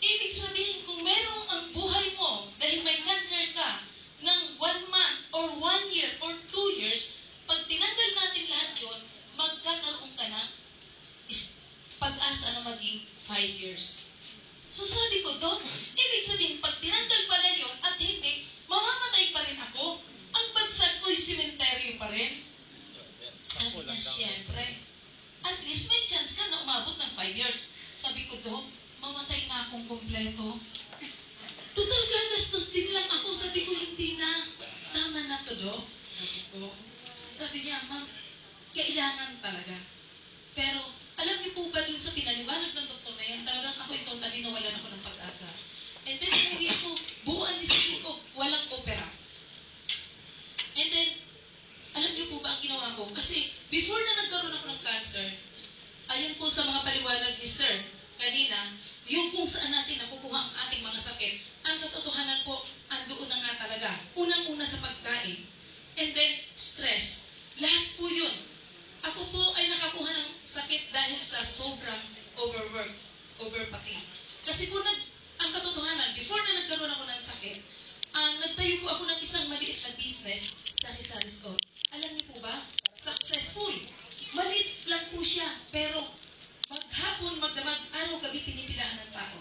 Ibig sabihin, kung merong ang buhay mo, dahil may cancer ka, ng 1 month, or 1 year, or 2 years, pag tinanggal natin lahat yun, magkakaroon ka na pag-asa na maging 5 years. So sabi ko, Dok, ibig sabihin, pag tinanggal pala yun at hindi, mamamatay pa rin ako. Ang bansa ko'y sementeryo pa rin. Sabi niya, siyempre, at least may chance ka na umabot ng 5 years. Sabi ko, Dok, mamatay na akong kumpleto. Total gagastos din lang ako. Sabi ko, hindi na. Tama na to, Dok. Sabi ko. Sabi niya, ma'am, kailangan talaga. Pero, alam niyo po ba dun sa pinaliwanag ng doktor na yan, talagang ako totally nawalan ako ng pag-asa. And then, umuwi ako, buo ang decision ko, walang opera. And then, alam niyo po ba ang ginawa ko? Kasi, before na nagkaroon ako ng cancer, ayon po sa mga paliwanag ni Sir, kanina, yung kung saan natin nakukuha ang ating mga sakit, ang katotohanan po, andoon na nga talaga. Unang-una sa pagkain. And then, stress. Lahat po yun. Ako po ay nakakuha ng sakit dahil sa sobrang overwork, overpati. Kasi po, ang katotohanan, before na nagkaroon ako ng sakit, nagtayo po ako ng isang maliit na business, sari-sari store. Alam niyo po ba? Successful. Maliit lang po siya, pero maghapon, magdamag, araw-gabi pinipilahan ng tao.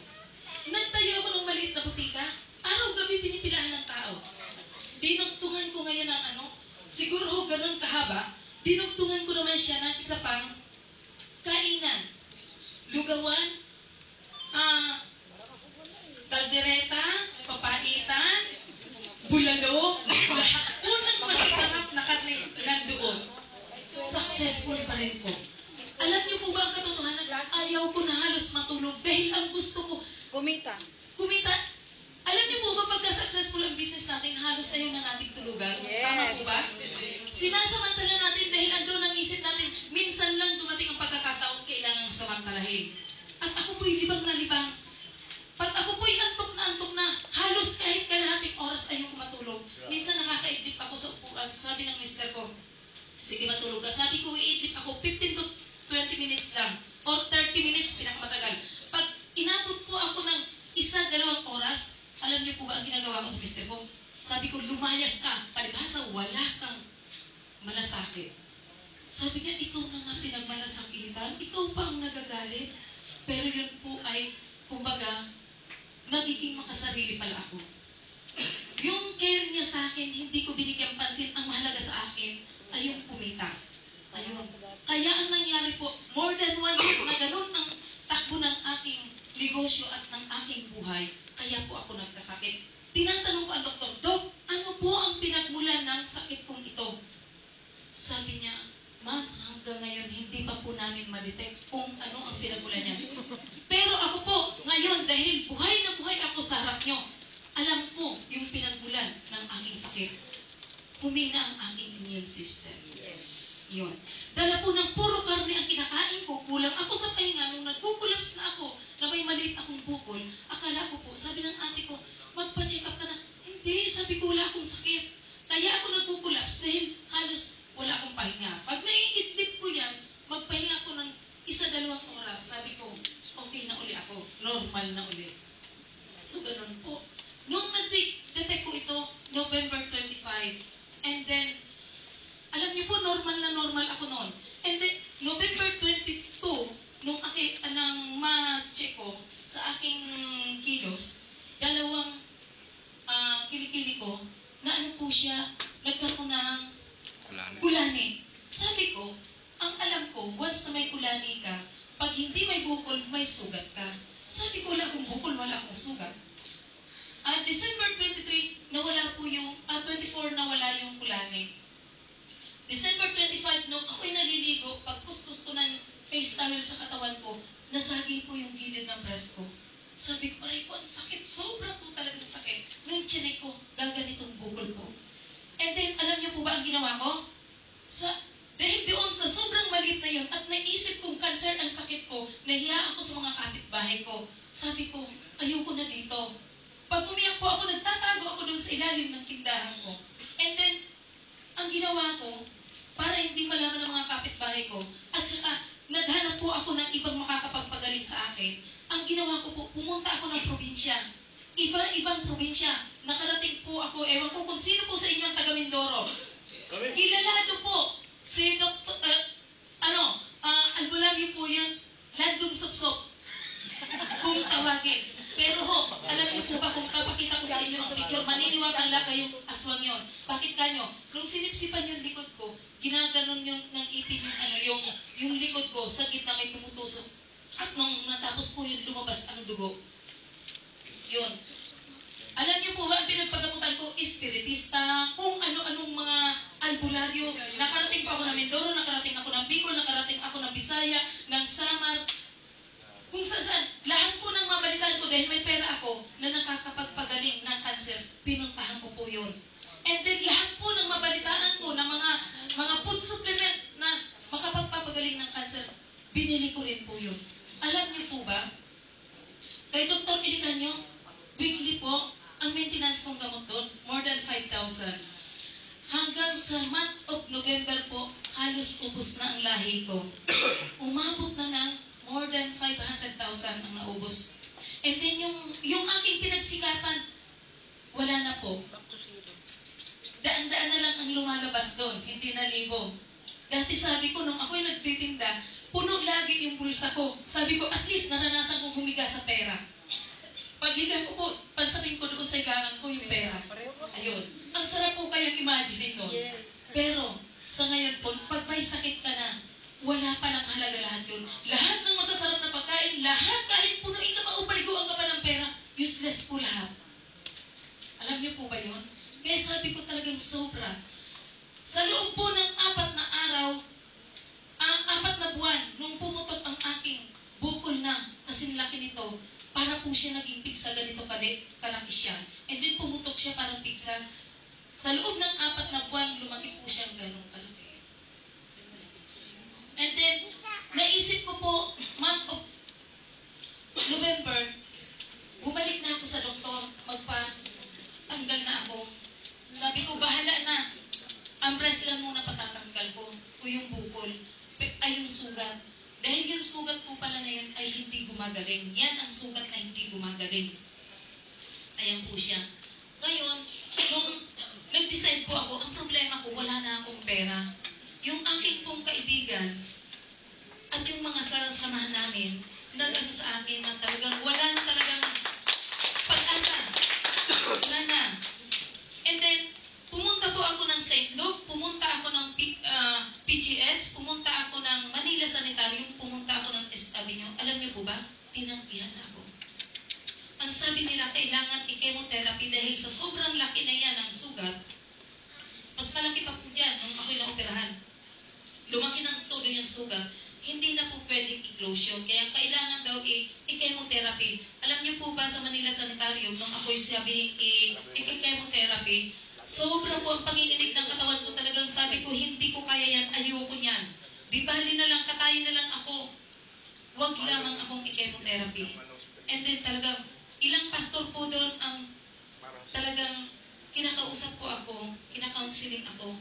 Nagtayo ako ng maliit na butika, araw-gabi pinipilahan ng tao. Dinugtungan ko ngayon ng siguro ho ganun kahaba, dinugtungan ko naman siya ng isa pang kainan. Lugawan, kaldereta, papaitan, bulalo, lahat po ng masasarap na karne nandoon. Successful pa rin po. Alam niyo po ba ang katotohanan? Ayaw ko na halos matulog dahil ang gusto ko, kumita. Alam niyo po ba pagka successful ang business natin, halos ayaw na nating tulugan? Yes. Tama po ba? Sinasamantala natin dahil andun ang isip natin, minsan lang dumating ang pagkakataon, kailangang samantalahin. At ako po'y libang na libang. Pag ako po'y antok na, halos kahit kalahating oras ayaw ko matulog. Minsan nakakaidlip ako sa upuan. Sabi ng mister ko, sige matulog ka. Sabi ko, iidlip ako 15 to 20 minutes lang. Or 30 minutes, pinakamatagal. Pag inabot po ako ng 1-2 oras, alam niyo po ba ang ginagawa ko sa mister ko? Sabi ko, lumayas ka. Palibhasa, wala kang malasakit. Sabi niya, ikaw na nga pinagmalasakitan. Ikaw pa ang nagagalit. Pero yun po ay, kumbaga, nagiging makasarili pala ako. Yung care niya sa akin, hindi ko binigyan pansin. Ang mahalaga sa akin ay yung kumita. Ayun. Kaya ang nangyari po, more than 1 year na ganun ang takbo ng aking negosyo at ng aking buhay, kaya po ako nagkasakit. Tinatanong ko ang doktor, Dok, ano po ang pinagmulan ng sakit kong ito? Sabi niya, Ma'am, hanggang ngayon hindi pa po namin ma-detect kung ano ang pinagmulan niya. Pero ako po, ngayon, dahil buhay na buhay ako sa harap niyo, alam ko yung pinagmulan ng aking sakit. Humina ang aking immune system. Yun. Dala po ng puro karne ang kinakain ko, kulang ako sa pahinga, nung nagkukulaps na ako, na may maliit akong bukol, akala ko po, sabi ng ate ko, magpa-check up ka na. Hindi, sabi ko, wala akong sakit. Kaya ako nagkukulaps dahil halos wala akong pahinga. Pag naiidlip ko yan, magpahinga ko ng 1-2 oras, sabi ko, okay na uli ako, normal na uli. So, ganun po. Nung nag-detect ko ito, November 25, and then, alam niyo po, normal na normal ako noon. And then, November 22, nung nang ma-check ko sa aking kilos, 2 kilikili ko, na ano po siya, nagkaroon ng kulani. Sabi ko, ang alam ko, once na may kulani ka, pag hindi may bukol, may sugat ka. Sabi ko, wala akong bukol, wala akong sugat. December 23, nawala po yung, 24, nawala yung kulani. December 25, nung ako'y naliligo, pag kuskus ko ng face towel sa katawan ko, nasagi po yung gilid ng breast ko. Sabi ko, aray ko, ang sakit. Sobra po talagang sakit. Nung chinek ko, gaganitong bukol po. And then, alam niyo po ba ang ginawa ko? Dahil doon sa sobrang maliit na yun, at naisip kong cancer ang sakit ko, nahiya ako sa mga kapitbahay ko. Sabi ko, ayoko na dito. Pag umiyak po ako, nagtatago ako doon sa ilalim ng tindahan ko. And then, ang ginawa ko, para hindi malaman ng mga kapitbahay ko, at saka naghanap po ako ng ibang makakapagpagaling sa akin, Ang ginawa ko po, pumunta ako ng probinsya. Iba-ibang probinsya. Nakarating po ako, ewan ko kung sino po sa inyo ang taga Mindoro. Kilalado po si Dr. Albularyo po yan, Landong Supsop, kung tawagin. Pero ho, alam niyo po ba kung papakita ko sa inyo ang picture, maniniwala kayong aswang yon. Bakit kanyo? Nung sinipsipan yung likod ko, ginaganon yung ng ipin yung likod ko, sa gitna may tumutusok. At nung natapos po yun, lumabas ang dugo. Yun. Alam niyo po ba, ang pinagpagamutan ko, espiritista, kung ano-anong mga albularyo. Nakarating po ako ng Mindoro, nakarating ako ng Bicol, nakarating ako ng Bisaya, ng Samar. Kung saan, lahat po ng mabalitaan ko dahil may pera ako na nakakapagpagaling ng cancer, pinuntahan ko po yun. And then lahat po ng mabalitaan ko ng mga food supplement na makapagpapagaling ng cancer, binili ko rin po yun. Alam niyo po ba, kay Dr. Ilicanyo, weekly po, ang maintenance kong gamot doon, more than 5,000. Hanggang sa month of November po, halos ubos na ang lahi ko. Umabot na ng more than 500,000 ang naubos. And then yung aking pinagsikapan, wala na po. Daan-daan na lang ang lumalabas doon, hindi na libo. Dati sabi ko, nung ako'y nagtitinda, puno lagi yung bulsa ko. Sabi ko, at least naranasan kong humiga sa pera. Paghiga ko po, pansapin ko doon sa higangan ko yung pera. Ayun. Ang sarap po kayong imagine doon. Pero, sa ngayon po, pag may sakit ka na, wala pa lang halaga lahat yun. Lahat ng masasarap na pagkain, lahat kahit punuin ka pa o paliguan ka pa ng pera, useless po lahat. Alam niyo po ba yun? Kaya sabi ko talagang sobra. Sa loob po ng 4 na araw, 4 na buwan, nung pumutok ang aking bukol na, kasing laki nito, para po siya naging pigsa, ganito kalaki siya. And then pumutok siya parang pigsa. Sa loob ng 4 na buwan, lumaki po siyang ganong kalaki. And then, naisip ko po, month of November, bumalik na ako sa doktor, magpa-tanggal na ako. Sabi ko, bahala na. Ang breast lang muna patatanggal ko, o yung bukol, ay yung sugat. Dahil yung sugat po pala na yun ay hindi gumagaling. Yan ang sugat na hindi gumagaling. Ayan po siya. Ngayon, nung nag-decide po ako, ang problema ko, wala na akong pera. Yung aking pong kaibigan at yung mga samahan namin, nag-ano sa akin na talagang wala na talagang pag-asa. Wala na. And then, pumunta po ako ng St. Luke, pumunta ako ng PGH, pumunta ako ng Manila Sanitarium, pumunta ako ng Est Avenue. Alam niyo po ba? Tinanggihan ako. Ang sabi nila, kailangan i-chemotherapy dahil sa sobrang laki na yan ng sugat, mas malaki pa po dyan nung ako'y naoperahan. Lumaki ng todo yung sugat, hindi na po pwedeng i-close yun. Kaya kailangan daw i-chemotherapy. Alam niyo po ba sa Manila Sanitarium, nung ako'y sabing i-chemotherapy, sobra po ang panginginig ng katawan ko. Talagang sabi ko, hindi ko kaya yan, ayoko niyan. Di bali na lang, katayin na lang ako. Huwag lamang akong i-chemotherapy. And then talagang, ilang pastor po doon ang talagang kinakausap po ako, kinakaunseling ako,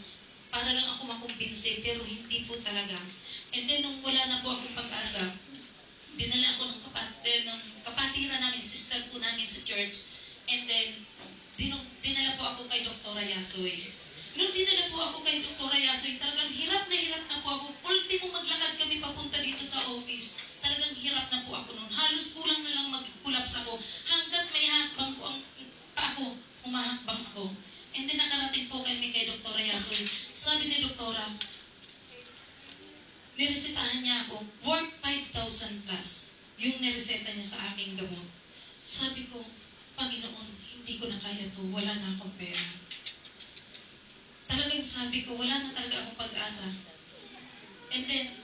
para lang ako makumbinse, pero hindi po talaga. And then, nung wala na po akong pag-asa, dinala ako ng kapatiran namin, sister po namin sa church. And then, dinala po ako kay Dr. Yasoy. Nung dinala po ako kay Dr. Yasoy, talagang hirap na po ako. Ultimo maglakad kami papunta dito sa office. Talagang hirap na po ako noon. Halos kulang na lang mag-collapse ako. Hanggat may hakbang ko ang ako, humahakbang ako. And then nakarating po kami kay Dr. Yasoy. Sabi ni Doktora, niresetahan niya ako, worth 5,000 plus. Yung nireseta niya sa aking gamot. Sabi ko, Panginoon, hindi ko na kaya to, wala na akong pera. Talagang sabi ko, wala na talaga akong pag-asa. And then,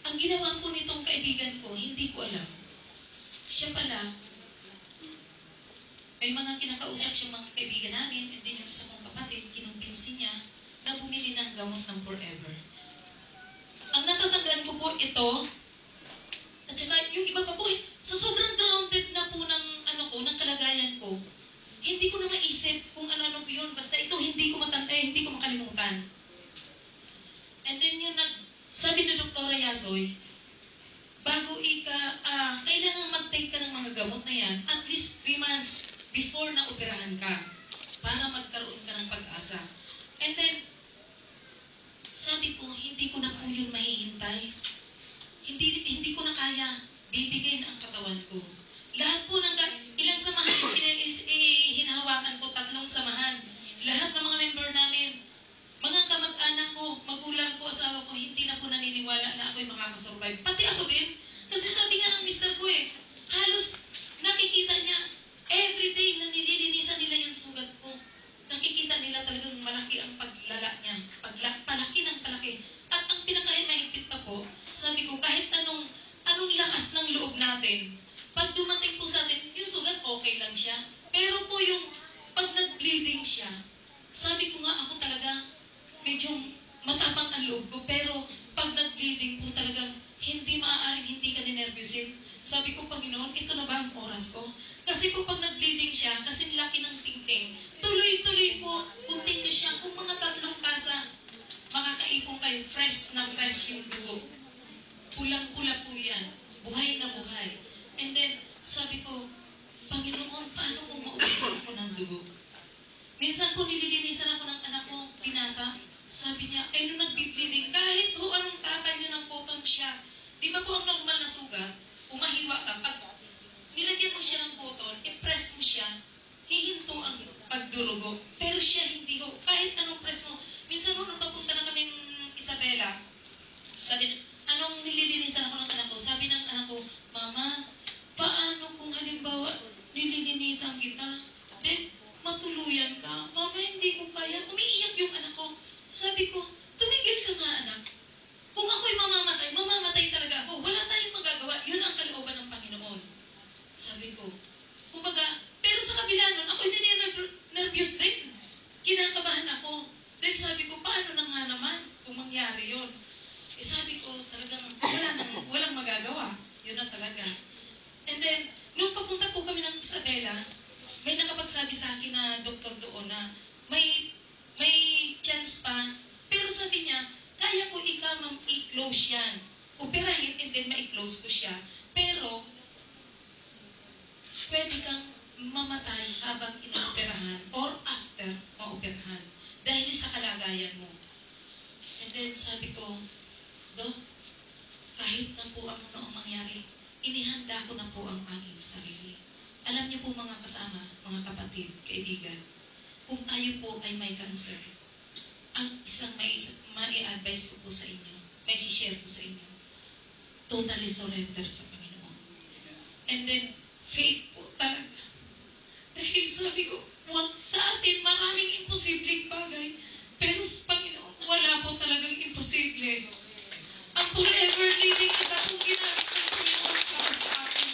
ang ginawa po nitong kaibigan ko, hindi ko alam. Siya pala, may mga kinakausap siya mga kaibigan namin, and then yung isa kong kapatid, kinumpinsi niya na bumili ng gamot ng forever. Ang natatandaan ko po ito, at saka yung iba pa po, sa sobrang grounded na po ng ng kalagayan ko, hindi ko na maisip kung ano po yun. Basta ito, hindi ko makalimutan. And then yung sabi ni Dr. Yasoy, bago gamot na yan, at least 3 months before na operahan ka para magkaroon ka ng pag-asa. And then, sabi ko, hindi ko na po yun mahihintay. Hindi ko na kaya. Bibigay na ang katawan ko. Lahat po ng ilang samahan po hinahawakan ko, 3 samahan. Lahat ng mga member namin, mga kamag-anak ko, magulang ko, asawa ko, hindi na po naniniwala na ako'y makakasurvive. Pati ako din. Kasi sabi nga ng mister ko halos nakikita niya, everyday na nililinisan nila yung sugat ko. Nakikita nila talagang malaki ang paglala niya. Palaki ng palaki. At ang pinaka-mahigpit pa po, sabi ko, kahit anong lakas ng loob natin, pag dumating po sa atin, yung sugat okay lang siya. Pero po yung pag nag-bleeding siya, sabi ko nga ako talaga, medyo matapang ang loob ko, pero pag nag-bleeding po talagang hindi maaaring hindi ka ninervyusin. Sabi ko, Panginoon, ito na ba ang oras ko? Kasi po pag nag-bleeding siya, kasi laki ng tingting, tuloy-tuloy po, continue siya. Kung mga 3 kasa, makakaipon kayo, fresh na fresh yung dugo. Pulang-pula po yan. Buhay na buhay. And then, sabi ko, Panginoon, paano po maubusan ako ng dugo? Minsan po nililinisan ako ng anak ko, binata. Sabi niya, nung nagbi-bleeding, kahit anong tatay niyo ng cotton siya. Di ba po ang normal na sugat? Umahiwa ka. Pag nilagyan mo siya ng cotton, i-press mo siya, hihinto ang pagdurugo. Pero siya hindi ho. Kahit anong press mo. Minsan nung papunta na kami Isabela, sabi, anong nililinisan ako ng anak ko? Sabi ng anak ko, Mama, paano kung halimbawa nililinisan kita? Then, matuluyan ka. Mama, hindi ko kaya. Umiiyak yung anak ko. Sabi ko, tumigil ka nga anak. Kung ako'y mamamatay talaga ako. Wala tayong magagawa. Yun ang kalooban ng Panginoon. Sabi ko, kumbaga, pero sa kabila nun, ako'y nervous din. Kinakabahan ako. Dahil sabi ko, paano na nga naman kung mangyari yun? Sabi ko, talagang walang magagawa. Yun na talaga. And then, nung papunta po kami ng Isabela, may nakapagsabi sa akin na doktor doon na may chance pa. Pero sabi niya, kaya ko i-close yan. Operahin and then ma-close ko siya. Pero, pwede kang mamatay habang inooperahan or after maoperahan. Dahil sa kalagayan mo. And then sabi ko, Dok, kahit na po ano ang mangyari, inihanda ko na po ang aking sarili. Alam niyo po mga kasama, mga kapatid, kaibigan, kung tayo po ay may cancer, ang isang mai-advise ko po sa inyo, may share ko sa inyo, totally surrender sa Panginoon. And then, faith po talaga. Dahil sabi ko, sa atin maraming imposibleng bagay.